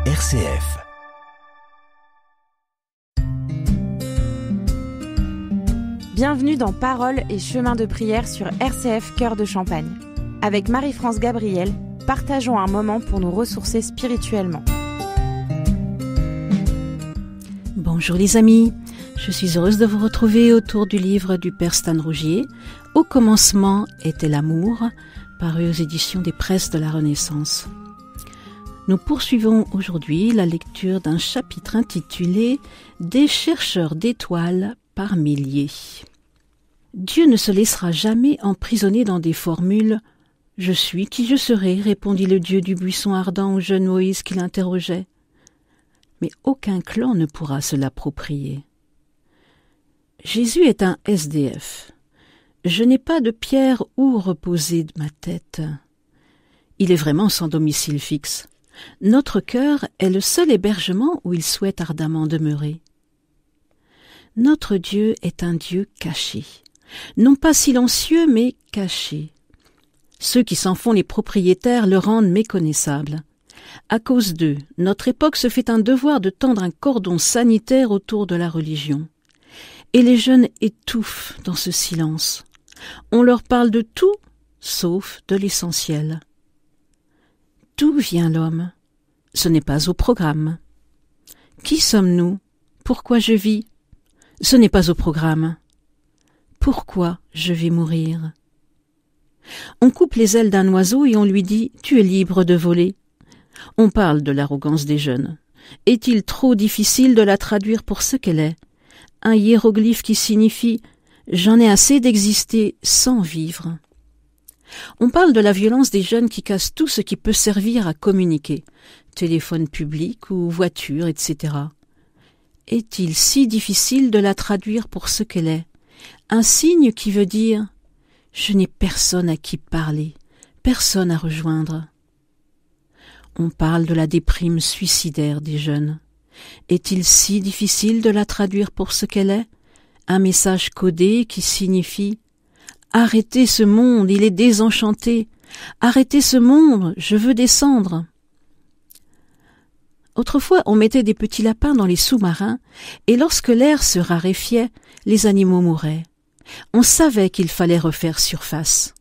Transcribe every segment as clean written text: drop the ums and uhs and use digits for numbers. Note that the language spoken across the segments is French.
RCF. Bienvenue dans Paroles et chemins de prière sur RCF Cœur de Champagne. Avec Marie-France Gabriel, partageons un moment pour nous ressourcer spirituellement. Bonjour les amis, je suis heureuse de vous retrouver autour du livre du Père Stan Rougier, Au commencement était l'amour, paru aux éditions des Presses de la Renaissance. Nous poursuivons aujourd'hui la lecture d'un chapitre intitulé « Des chercheurs d'étoiles par milliers ». Dieu ne se laissera jamais emprisonner dans des formules « Je suis qui je serai », répondit le Dieu du buisson ardent au jeune Moïse qui l'interrogeait. Mais aucun clan ne pourra se l'approprier. Jésus est un SDF. Je n'ai pas de pierre où reposer ma tête. Il est vraiment sans domicile fixe. Notre cœur est le seul hébergement où il souhaite ardemment demeurer. Notre Dieu est un Dieu caché, non pas silencieux mais caché. Ceux qui s'en font les propriétaires le rendent méconnaissable. À cause d'eux, notre époque se fait un devoir de tendre un cordon sanitaire autour de la religion. Et les jeunes étouffent dans ce silence. On leur parle de tout, sauf de l'essentiel. D'où vient l'homme? Ce n'est pas au programme. Qui sommes-nous? Pourquoi je vis? Ce n'est pas au programme. Pourquoi je vais mourir? On coupe les ailes d'un oiseau et on lui dit « Tu es libre de voler ». On parle de l'arrogance des jeunes. Est-il trop difficile de la traduire pour ce qu'elle est? Un hiéroglyphe qui signifie « J'en ai assez d'exister sans vivre ». On parle de la violence des jeunes qui cassent tout ce qui peut servir à communiquer, téléphone public ou voiture, etc. Est-il si difficile de la traduire pour ce qu'elle est? Un signe qui veut dire « Je n'ai personne à qui parler, personne à rejoindre ». On parle de la déprime suicidaire des jeunes. Est-il si difficile de la traduire pour ce qu'elle est? Un message codé qui signifie « Arrêtez ce monde, il est désenchanté. Arrêtez ce monde, je veux descendre. » Autrefois, on mettait des petits lapins dans les sous-marins, et lorsque l'air se raréfiait, les animaux mouraient. On savait qu'il fallait refaire surface.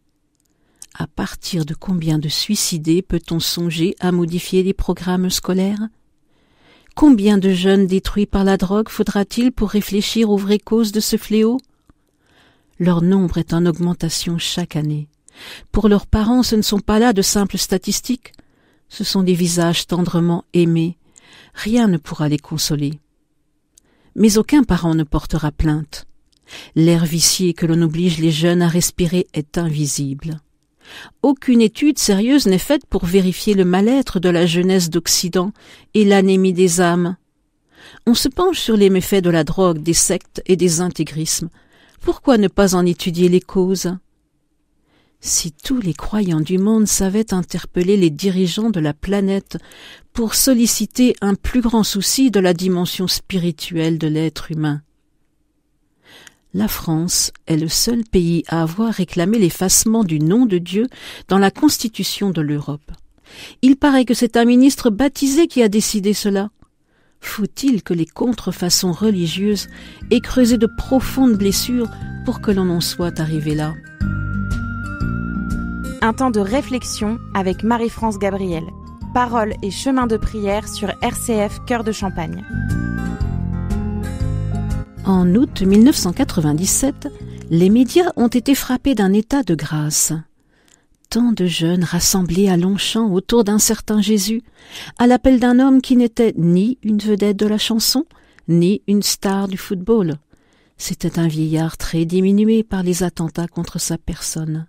À partir de combien de suicidés peut-on songer à modifier les programmes scolaires? Combien de jeunes détruits par la drogue faudra-t-il pour réfléchir aux vraies causes de ce fléau? Leur nombre est en augmentation chaque année. Pour leurs parents, ce ne sont pas là de simples statistiques, ce sont des visages tendrement aimés. Rien ne pourra les consoler. Mais aucun parent ne portera plainte. L'air vicié que l'on oblige les jeunes à respirer est invisible. Aucune étude sérieuse n'est faite pour vérifier le mal-être de la jeunesse d'Occident et l'anémie des âmes. On se penche sur les méfaits de la drogue, des sectes et des intégrismes. Pourquoi ne pas en étudier les causes? Si tous les croyants du monde savaient interpeller les dirigeants de la planète pour solliciter un plus grand souci de la dimension spirituelle de l'être humain. La France est le seul pays à avoir réclamé l'effacement du nom de Dieu dans la Constitution de l'Europe. Il paraît que c'est un ministre baptisé qui a décidé cela. Faut-il que les contrefaçons religieuses aient creusé de profondes blessures pour que l'on en soit arrivé là? Un temps de réflexion avec Marie-France Gabriel. Paroles et chemins de prière sur RCF Cœur de Champagne. En août 1997, les médias ont été frappés d'un état de grâce. Tant de jeunes rassemblés à Longchamp autour d'un certain Jésus, à l'appel d'un homme qui n'était ni une vedette de la chanson, ni une star du football. C'était un vieillard très diminué par les attentats contre sa personne.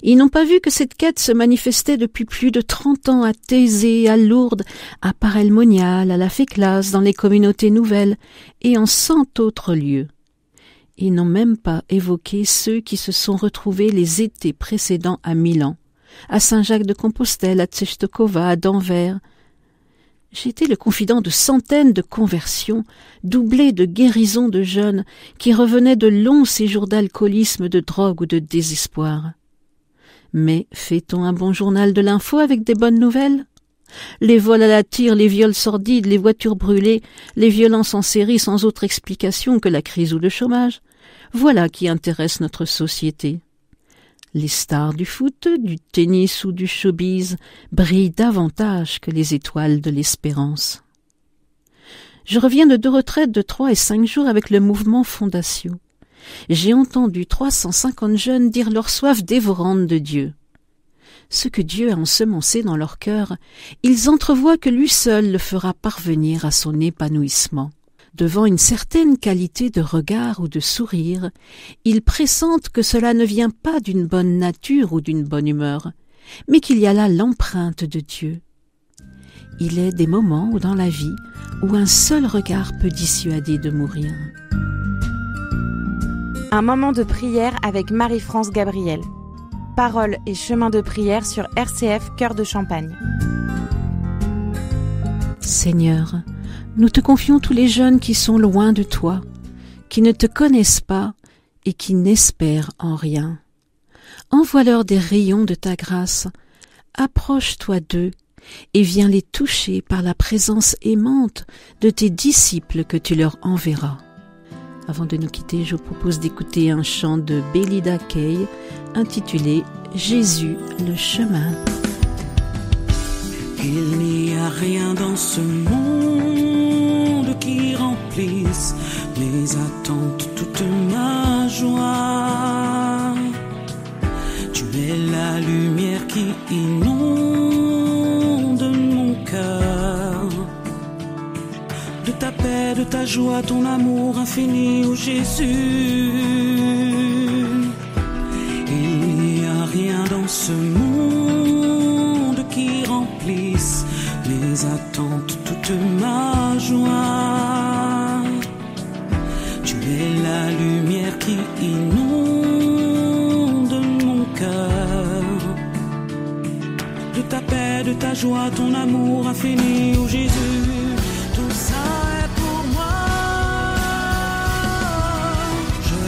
Ils n'ont pas vu que cette quête se manifestait depuis plus de 30 ans à Thésée, à Lourdes, à Paray-le-Monial, à la Féclasse, dans les communautés nouvelles et en 100 autres lieux. Ils n'ont même pas évoqué ceux qui se sont retrouvés les étés précédents à Milan, à Saint-Jacques-de-Compostelle, à Czestochowa, à Denver. J'étais le confident de centaines de conversions, doublées de guérisons de jeunes qui revenaient de longs séjours d'alcoolisme, de drogue ou de désespoir. Mais fait-on un bon journal de l'info avec des bonnes nouvelles? Les vols à la tire, les viols sordides, les voitures brûlées, les violences en série sans autre explication que la crise ou le chômage, voilà qui intéresse notre société. Les stars du foot, du tennis ou du showbiz brillent davantage que les étoiles de l'espérance. Je reviens de 2 retraites de 3 et 5 jours avec le mouvement Fondation. J'ai entendu 350 jeunes dire leur soif dévorante de Dieu. Ce que Dieu a ensemencé dans leur cœur, ils entrevoient que lui seul le fera parvenir à son épanouissement. Devant une certaine qualité de regard ou de sourire, ils pressentent que cela ne vient pas d'une bonne nature ou d'une bonne humeur, mais qu'il y a là l'empreinte de Dieu. Il est des moments dans la vie où un seul regard peut dissuader de mourir. Un moment de prière avec Marie-France Gabriel. Paroles et chemins de prière sur RCF Cœur de Champagne. Seigneur, nous te confions tous les jeunes qui sont loin de toi, qui ne te connaissent pas et qui n'espèrent en rien. Envoie-leur des rayons de ta grâce, approche-toi d'eux et viens les toucher par la présence aimante de tes disciples que tu leur enverras. Avant de nous quitter, je vous propose d'écouter un chant de Belinda Kay intitulé « Jésus, le chemin ». Il n'y a rien dans ce monde qui remplisse mes attentes, toute ma joie. Tu es la lumière qui inonde mon cœur. De ta paix, de ta joie, ton amour infini, ô Jésus. Il n'y a rien dans ce monde qui remplisse mes attentes, toute ma joie. Tu es la lumière qui inonde mon cœur. De ta paix, de ta joie, ton amour infini, ô Jésus. Tout ça est pour moi. Je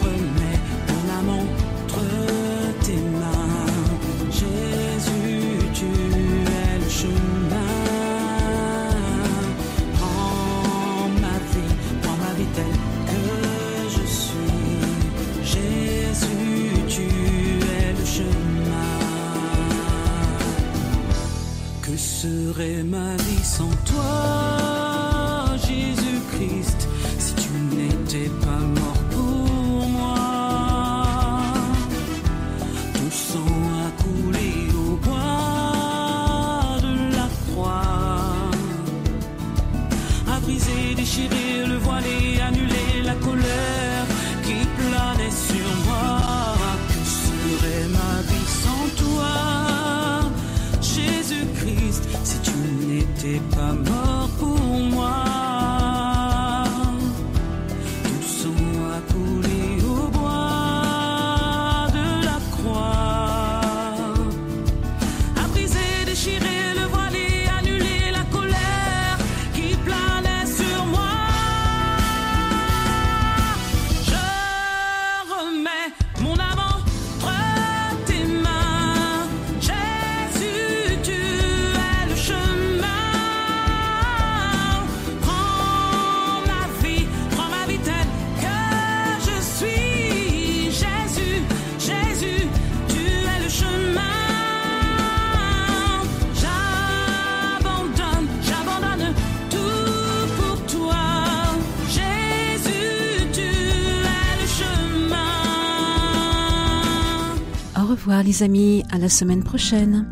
remets mon âme entre tes mains. Jésus, tu es le chemin. Prends ma vie telle que je suis. Jésus, tu es le chemin. Que serait ma vie sans toi, Jésus-Christ, si tu n'étais pas mort pour moi? Ton sang a coulé au bois de la croix, a brisé, déchiré le voile et annulé la colère qui planait sur moi. Que serait ma vie sans toi, Jésus-Christ, si tu n'étais pas mort pour moi? Ton sang a coulé au bois de la croix, a brisé, déchiré le voile et annulé la colère qui planait sur moi. Je remets mon âme entre tes mains. Jésus, tu es le chemin. Prends ma vie telle que je suis. Jésus, Jésus, tu es le chemin. J'abandonne tout pour toi. Jésus, tu es le chemin. Au revoir les amis, à la semaine prochaine.